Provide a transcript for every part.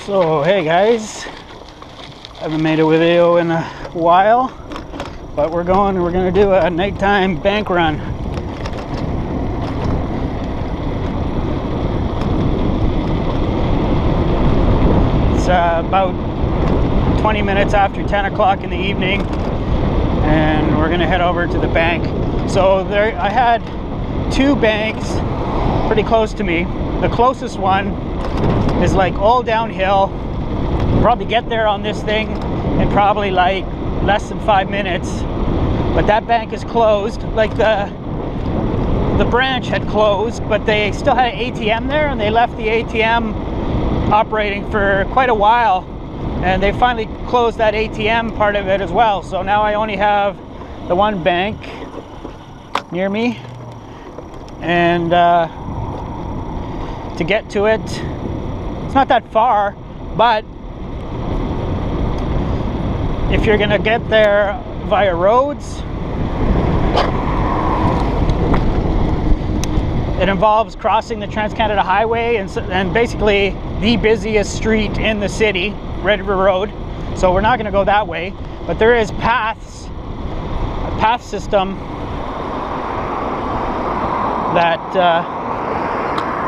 So hey guys, haven't made a video in a while, but we're gonna do a nighttime bank run. It's about 20 minutes after 10 o'clock in the evening, and we're gonna head over to the bank. So there, I had two banks pretty close to me. The closest one is like all downhill. Probably get there on this thing in probably like less than 5 minutes, but that bank is closed. Like the branch had closed, but they still had an ATM there, and they left the ATM operating for quite a while, and they finally closed that ATM part of it as well. So now I only have the one bank near me, and to get to it, it's not that far, but if you're gonna get there via roads, it involves crossing the Trans-Canada Highway and basically the busiest street in the city, Red River Road. So we're not gonna go that way, but there is paths, a path system that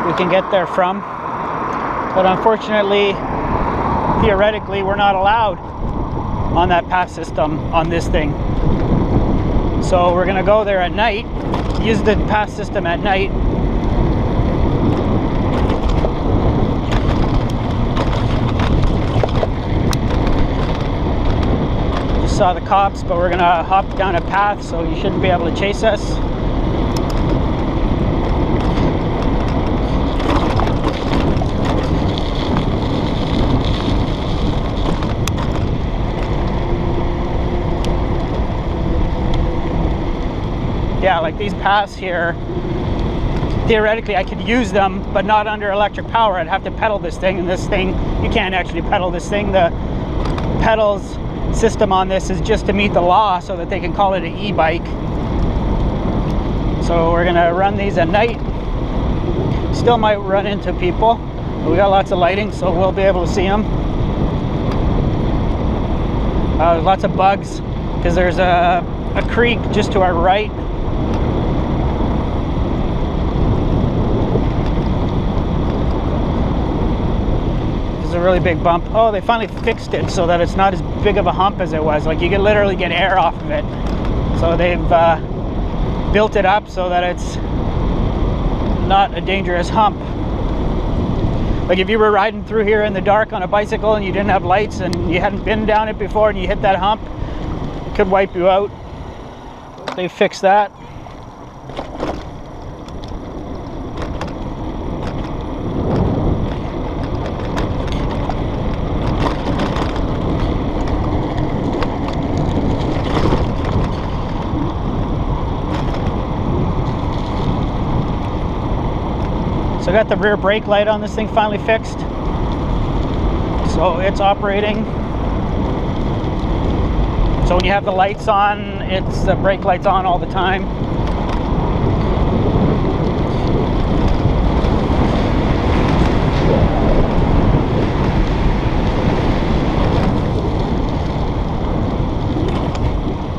we can get there from. But unfortunately, theoretically, we're not allowed on that path system on this thing. So we're gonna go there at night, use the path system at night. Just saw the cops, but we're gonna hop down a path, so you shouldn't be able to chase us. Yeah, like these paths here, theoretically I could use them, but not under electric power. I'd have to pedal this thing, and this thing, you can't actually pedal this thing. The pedals system on this is just to meet the law so that they can call it an e-bike. So we're gonna run these at night. Still might run into people, but we got lots of lighting, so we'll be able to see them. Lots of bugs, because there's a creek just to our right. A really big bump. Oh, they finally fixed it so that it's not as big of a hump as it was. Like, you can literally get air off of it. So they've built it up so that it's not a dangerous hump. Like, if you were riding through here in the dark on a bicycle and you didn't have lights and you hadn't been down it before and you hit that hump, it could wipe you out. They fixed that. So I got the rear brake light on this thing finally fixed. So it's operating. So when you have the lights on, it's the brake light's on all the time.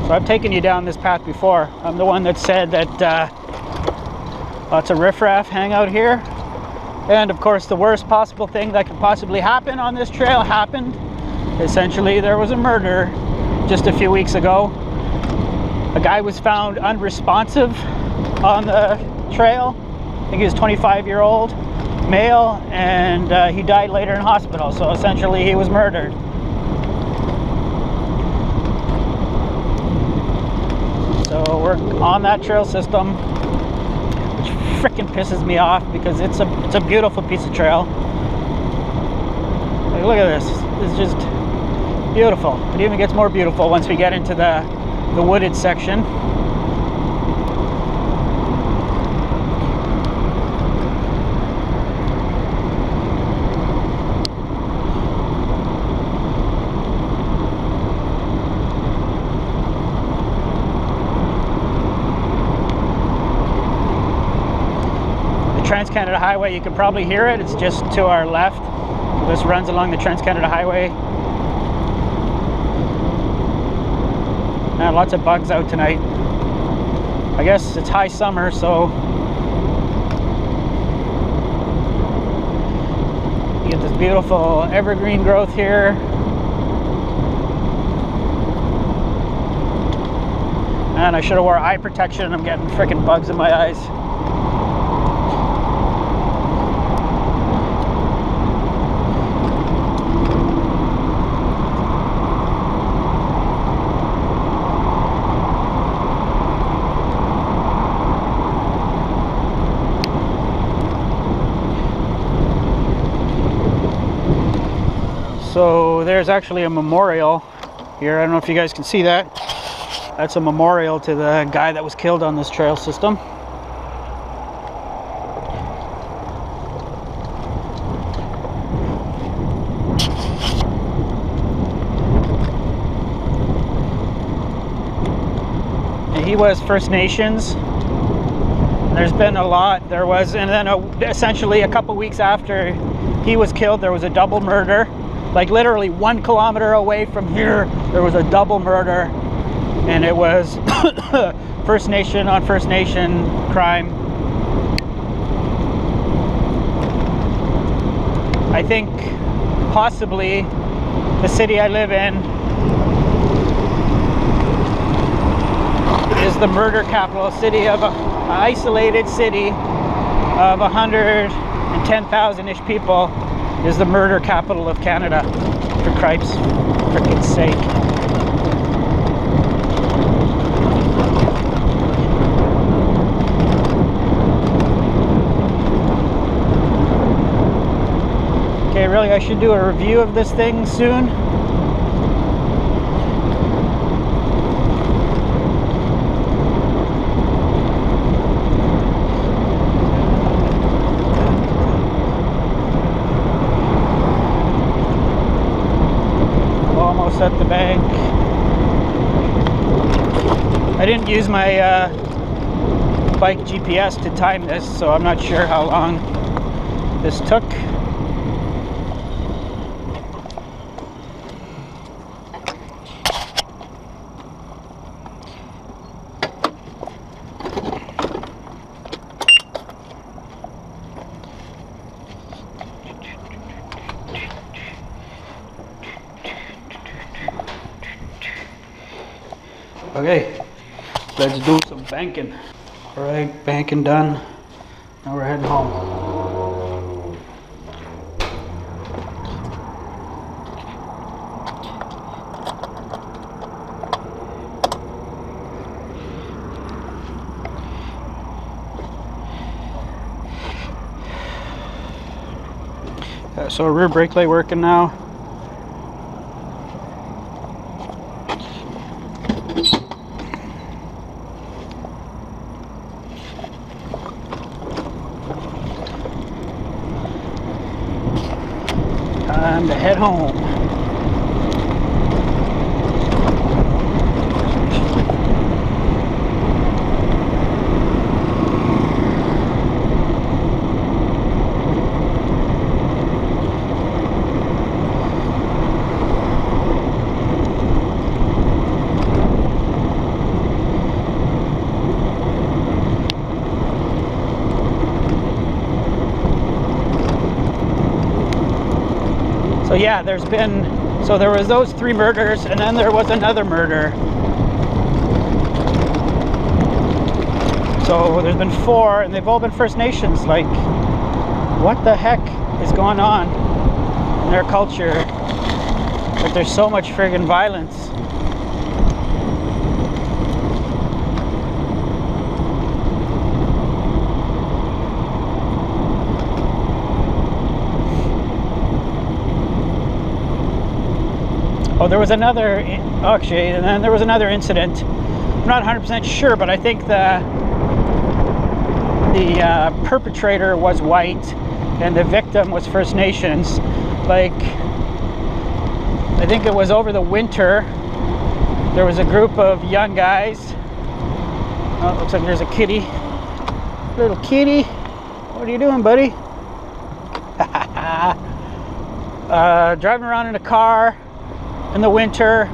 So I've taken you down this path before. I'm the one that said that lots of riffraff hang out here. And of course, the worst possible thing that could possibly happen on this trail happened. Essentially, there was a murder just a few weeks ago. A guy was found unresponsive on the trail. I think he was 25-year-old male, and he died later in hospital. So essentially, he was murdered. So we're on that trail system, frickin' pisses me off because it's a beautiful piece of trail. Like, look at this. It's just beautiful. It even gets more beautiful once we get into the wooded section. Trans-Canada Highway, you can probably hear it. It's just to our left. This runs along the Trans-Canada Highway. Lots of bugs out tonight. I guess it's high summer, so you get this beautiful evergreen growth here. And I should have wore eye protection. I'm getting freaking bugs in my eyes. So there's actually a memorial here. I don't know if you guys can see that. That's a memorial to the guy that was killed on this trail system. And he was First Nations. There's been a lot. There was, and then essentially a couple weeks after he was killed, there was a double murder. Like literally 1 kilometer away from here, there was a double murder, and it was First Nation on First Nation crime. I think possibly the city I live in is the murder capital city of an isolated city of 110,000-ish people. Is the murder capital of Canada, for Christ's freaking sake. Okay, really, I should do a review of this thing soon. At the bank. I didn't use my bike GPS to time this, so I'm not sure how long this took. Okay, let's do some banking. All right, banking done. Now we're heading home. So rear brake light working now. Time to head home. So yeah, there was those 3 murders, and then there was another murder. So there's been 4, and they've all been First Nations. Like, what the heck is going on in their culture? Like, there's so much friggin' violence. Oh, there was another, actually, and then there was another incident. I'm not 100% sure, but I think the perpetrator was white and the victim was First Nations. Like, I think it was over the winter. There was a group of young guys. Oh, it looks like there's a kitty. Little kitty. What are you doing, buddy? driving around in a car in the winter.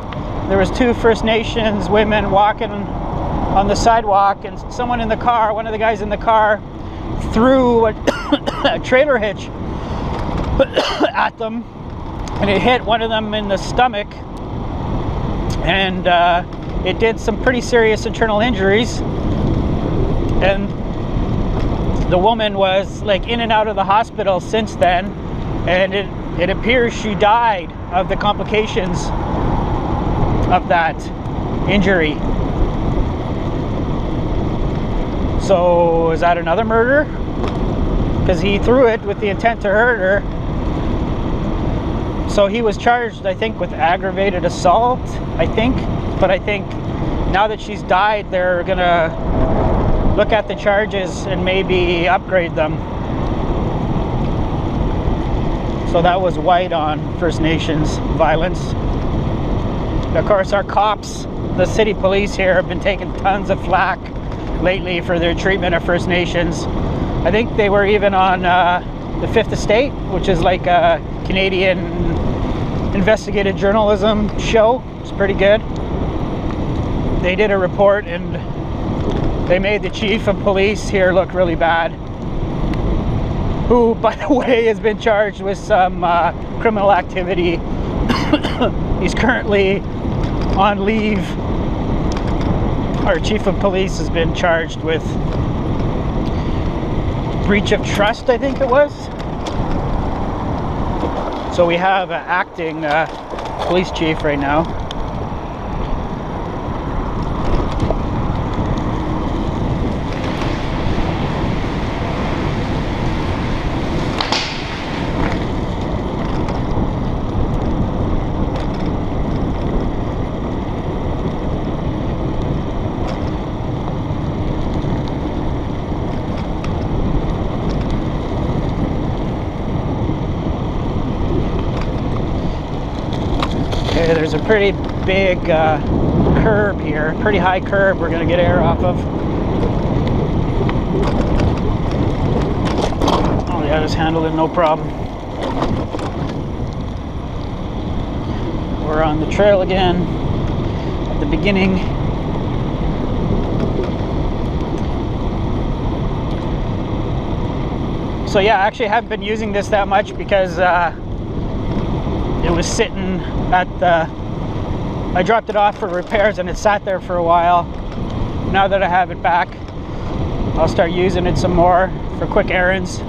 There was 2 First Nations women walking on the sidewalk, and someone in the car, one of the guys in the car, threw a trailer hitch at them, and it hit one of them in the stomach, and it did some pretty serious internal injuries, and the woman was like in and out of the hospital since then, and it appears she died of the complications of that injury. So is that another murder? Because he threw it with the intent to hurt her. So he was charged, I think, with aggravated assault, I think. But I think now that she's died, they're gonna look at the charges and maybe upgrade them. So that was white on First Nations violence. Of course, our cops, the city police here, have been taking tons of flack lately for their treatment of First Nations. I think they were even on the Fifth Estate, which is like a Canadian investigative journalism show. It's pretty good. They did a report and they made the chief of police here look really bad, who, by the way, has been charged with some criminal activity. He's currently on leave. Our chief of police has been charged with breach of trust, I think it was. So we have an acting police chief right now. Okay, there's a pretty big curb here, pretty high curb we're going to get air off of. Oh yeah, I just handled it, no problem. We're on the trail again at the beginning. So yeah, I actually haven't been using this that much because it was sitting at the, I dropped it off for repairs and it sat there for a while. Now that I have it back, I'll start using it some more for quick errands.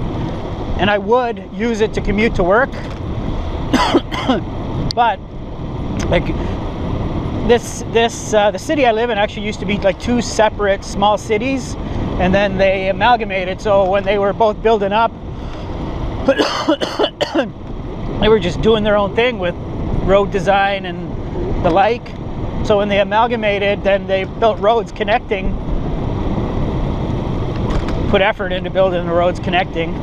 And I would use it to commute to work. But like the city I live in actually used to be like 2 separate small cities, and then they amalgamated. So when they were both building up, they were just doing their own thing with road design and the like. So when they amalgamated, then they built roads connecting, put effort into building the roads connecting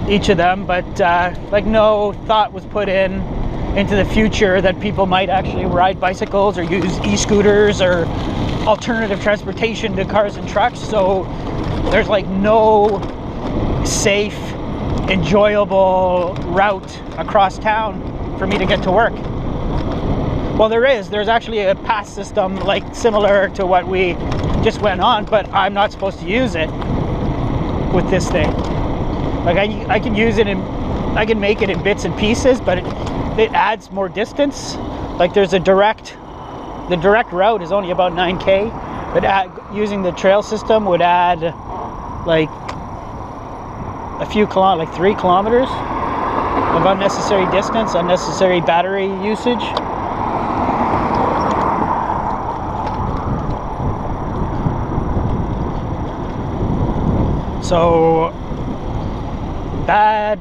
each of them, but like no thought was put into the future that people might actually ride bicycles or use e-scooters or alternative transportation to cars and trucks. So there's like no safe, enjoyable route across town for me to get to work. Well, there's actually a pass system like similar to what we just went on, but I'm not supposed to use it with this thing. Like I can use it I can make it in bits and pieces, but it adds more distance. Like there's the direct route is only about 9K, but using the trail system would add like a few kilometers, like 3 kilometers of unnecessary distance, unnecessary battery usage. So bad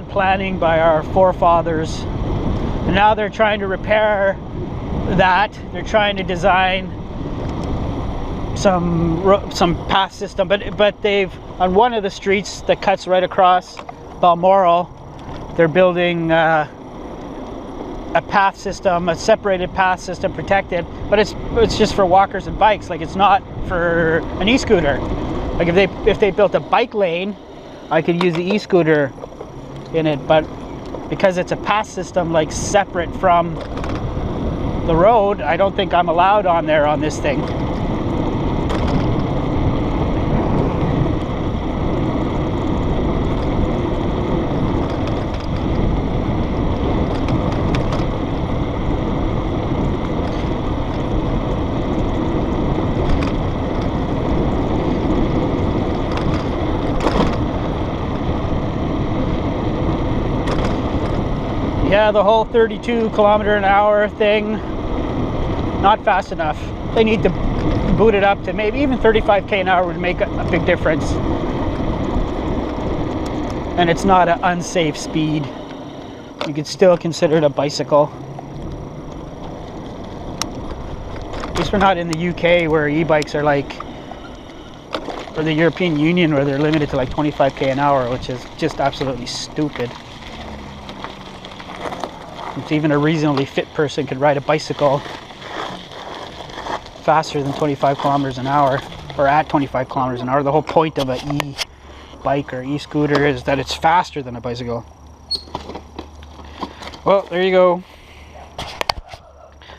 planning by our forefathers, and now they're trying to repair that. They're trying to design some path system, but they've, on one of the streets that cuts right across Balmoral, they're building a path system, a separated path system, protected, but it's just for walkers and bikes. Like it's not for an e-scooter. Like if they built a bike lane, I could use the e-scooter in it, but because it's a pass system like separate from the road, I don't think I'm allowed on there on this thing. Yeah, the whole 32 kilometer an hour thing, not fast enough. They need to boot it up to maybe even 35k an hour would make a big difference. And it's not an unsafe speed. You could still consider it a bicycle. At least we're not in the UK where e-bikes are like, or the European Union where they're limited to like 25k an hour, which is just absolutely stupid. If even a reasonably fit person could ride a bicycle faster than 25 kilometers an hour, or at 25 kilometers an hour. The whole point of an e-bike or e-scooter is that it's faster than a bicycle. Well, there you go.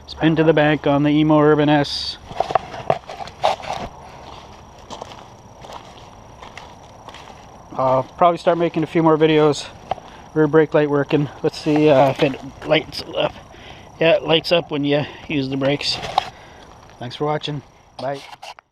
Spin to the bank on the Emmo Urban S. I'll probably start making a few more videos. Rear brake light working. Let's see if it lights up. Yeah, it lights up when you use the brakes. Thanks for watching. Bye.